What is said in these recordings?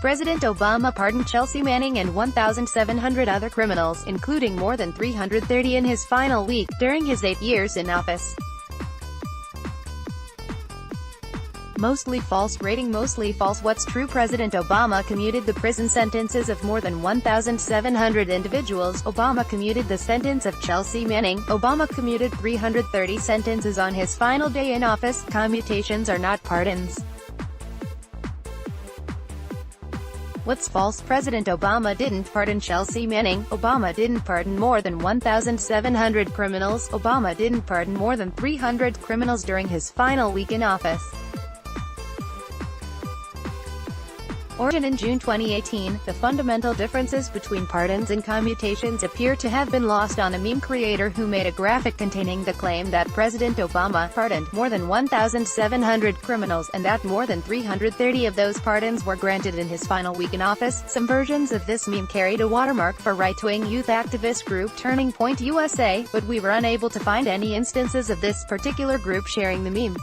President Obama pardoned Chelsea Manning and 1,700 other criminals, including more than 330 in his final week, during his 8 years in office. Mostly false rating. Mostly false. What's true? President Obama commuted the prison sentences of more than 1,700 individuals. Obama commuted the sentence of Chelsea Manning. Obama commuted 330 sentences on his final day in office. Commutations are not pardons. What's false? President Obama didn't pardon Chelsea Manning. Obama didn't pardon more than 1,700 criminals. Obama didn't pardon more than 300 criminals during his final week in office. Origin. In June 2018, the fundamental differences between pardons and commutations appear to have been lost on a meme creator who made a graphic containing the claim that President Obama pardoned more than 1,700 criminals, and that more than 330 of those pardons were granted in his final week in office. Some versions of this meme carried a watermark for right-wing youth activist group Turning Point USA, but we were unable to find any instances of this particular group sharing the meme.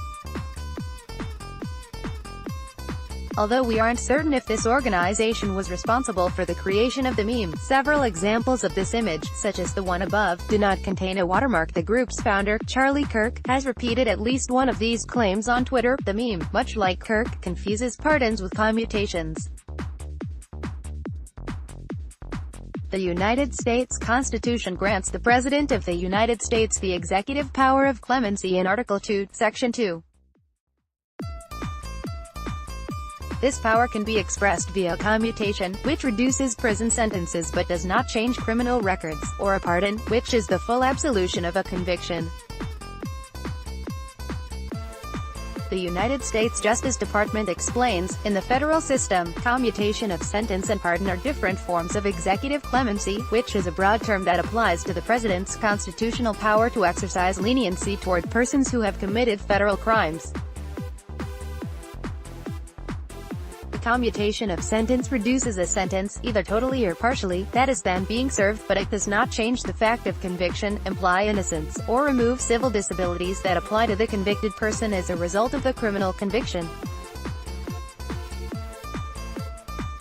Although we aren't certain if this organization was responsible for the creation of the meme, several examples of this image, such as the one above, do not contain a watermark. The group's founder, Charlie Kirk, has repeated at least one of these claims on Twitter. The meme, much like Kirk, confuses pardons with commutations. The United States Constitution grants the President of the United States the executive power of clemency in Article 2, Section 2. This power can be expressed via commutation, which reduces prison sentences but does not change criminal records, or a pardon, which is the full absolution of a conviction. The United States Justice Department explains, in the federal system, commutation of sentence and pardon are different forms of executive clemency, which is a broad term that applies to the president's constitutional power to exercise leniency toward persons who have committed federal crimes. Commutation of sentence reduces a sentence, either totally or partially, that is then being served, but it does not change the fact of conviction, imply innocence, or remove civil disabilities that apply to the convicted person as a result of the criminal conviction.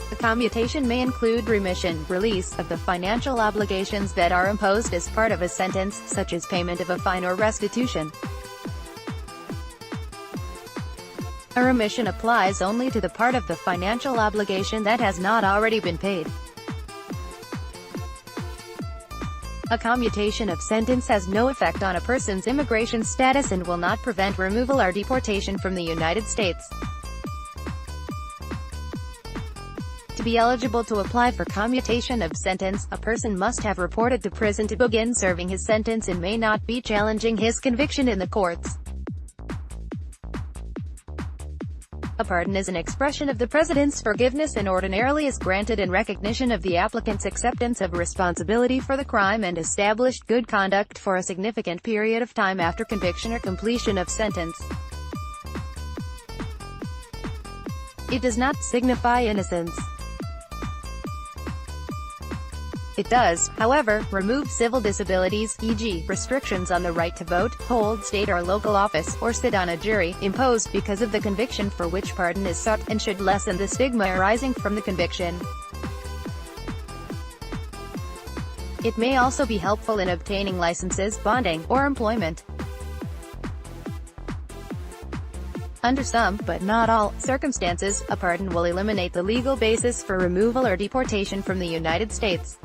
The commutation may include remission, release, of the financial obligations that are imposed as part of a sentence, such as payment of a fine or restitution. A remission applies only to the part of the financial obligation that has not already been paid. A commutation of sentence has no effect on a person's immigration status and will not prevent removal or deportation from the United States. To be eligible to apply for commutation of sentence, a person must have reported to prison to begin serving his sentence and may not be challenging his conviction in the courts. A pardon is an expression of the president's forgiveness and ordinarily is granted in recognition of the applicant's acceptance of responsibility for the crime and established good conduct for a significant period of time after conviction or completion of sentence. It does not signify innocence. It does, however, remove civil disabilities, e.g., restrictions on the right to vote, hold state or local office, or sit on a jury, imposed because of the conviction for which pardon is sought, and should lessen the stigma arising from the conviction. It may also be helpful in obtaining licenses, bonding, or employment. Under some, but not all, circumstances, a pardon will eliminate the legal basis for removal or deportation from the United States.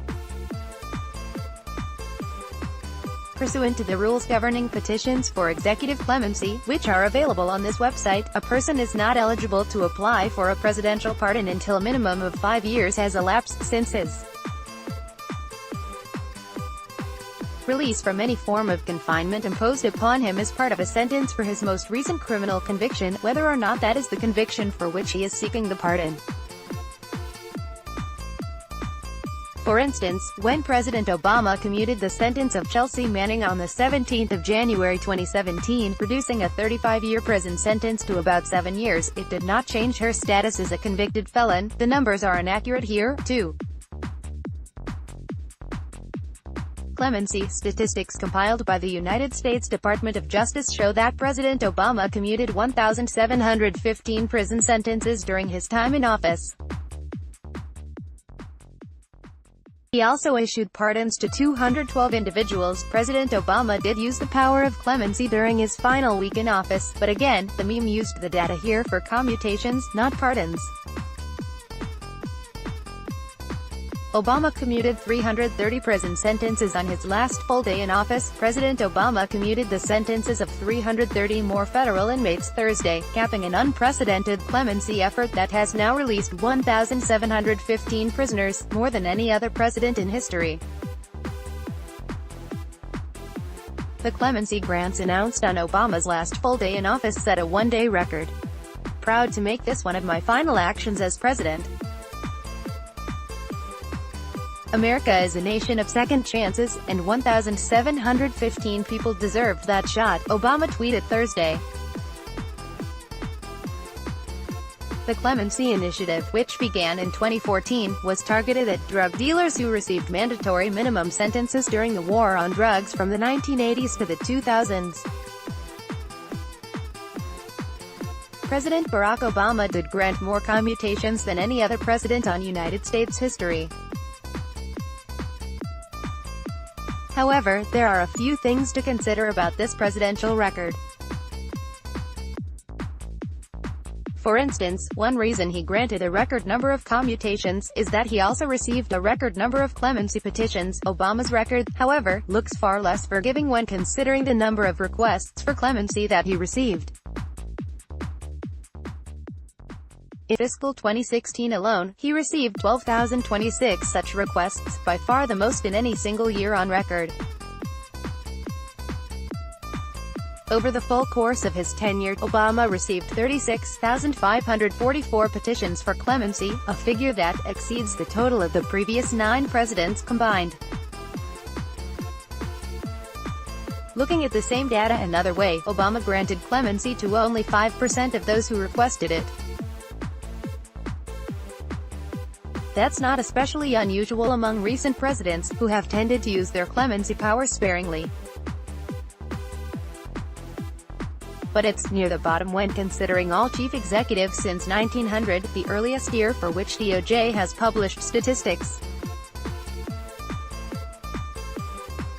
Pursuant to the rules governing petitions for executive clemency, which are available on this website, a person is not eligible to apply for a presidential pardon until a minimum of 5 years has elapsed since his release from any form of confinement imposed upon him as part of a sentence for his most recent criminal conviction, whether or not that is the conviction for which he is seeking the pardon. For instance, when President Obama commuted the sentence of Chelsea Manning on the 17th of January 2017, reducing a 35-year prison sentence to about 7 years, it did not change her status as a convicted felon. The numbers are inaccurate here, too. Clemency statistics compiled by the United States Department of Justice show that President Obama commuted 1,715 prison sentences during his time in office. He also issued pardons to 212 individuals. President Obama did use the power of clemency during his final week in office, but again, the meme used the data here for commutations, not pardons. Obama commuted 330 prison sentences on his last full day in office. President Obama commuted the sentences of 330 more federal inmates Thursday, capping an unprecedented clemency effort that has now released 1,715 prisoners, more than any other president in history. The clemency grants announced on Obama's last full day in office set a one-day record. "Proud to make this one of my final actions as president. America is a nation of second chances, and 1,715 people deserved that shot," Obama tweeted Thursday. The Clemency Initiative, which began in 2014, was targeted at drug dealers who received mandatory minimum sentences during the war on drugs from the 1980s to the 2000s. President Barack Obama did grant more commutations than any other president on United States history. However, there are a few things to consider about this presidential record. For instance, one reason he granted a record number of commutations is that he also received a record number of clemency petitions. Obama's record, however, looks far less forgiving when considering the number of requests for clemency that he received. In fiscal 2016 alone, he received 12,026 such requests, by far the most in any single year on record. Over the full course of his tenure, Obama received 36,544 petitions for clemency, a figure that exceeds the total of the previous 9 presidents combined. Looking at the same data another way, Obama granted clemency to only 5% of those who requested it. That's not especially unusual among recent presidents, who have tended to use their clemency power sparingly. But it's near the bottom when considering all chief executives since 1900, the earliest year for which DOJ has published statistics.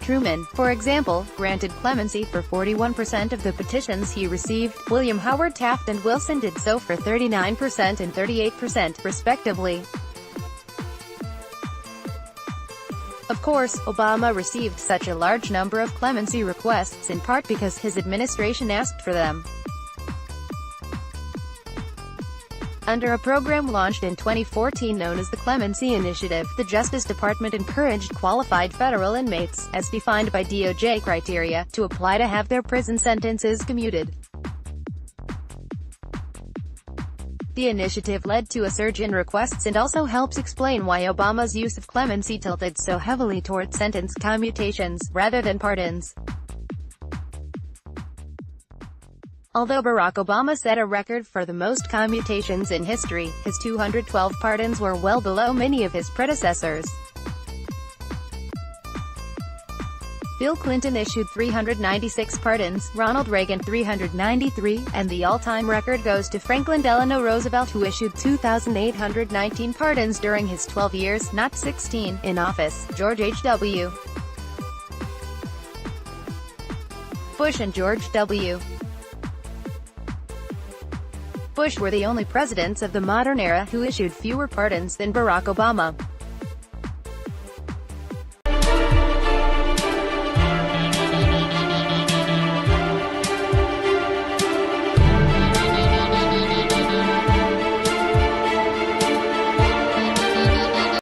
Truman, for example, granted clemency for 41% of the petitions he received. William Howard Taft and Wilson did so for 39% and 38%, respectively. Of course, Obama received such a large number of clemency requests in part because his administration asked for them. Under a program launched in 2014 known as the Clemency Initiative, the Justice Department encouraged qualified federal inmates, as defined by DOJ criteria, to apply to have their prison sentences commuted. The initiative led to a surge in requests and also helps explain why Obama's use of clemency tilted so heavily toward sentence commutations, rather than pardons. Although Barack Obama set a record for the most commutations in history, his 212 pardons were well below many of his predecessors. Bill Clinton issued 396 pardons, Ronald Reagan 393, and the all-time record goes to Franklin Delano Roosevelt, who issued 2,819 pardons during his 12 years, not 16, in office. George H.W. Bush and George W. Bush were the only presidents of the modern era who issued fewer pardons than Barack Obama.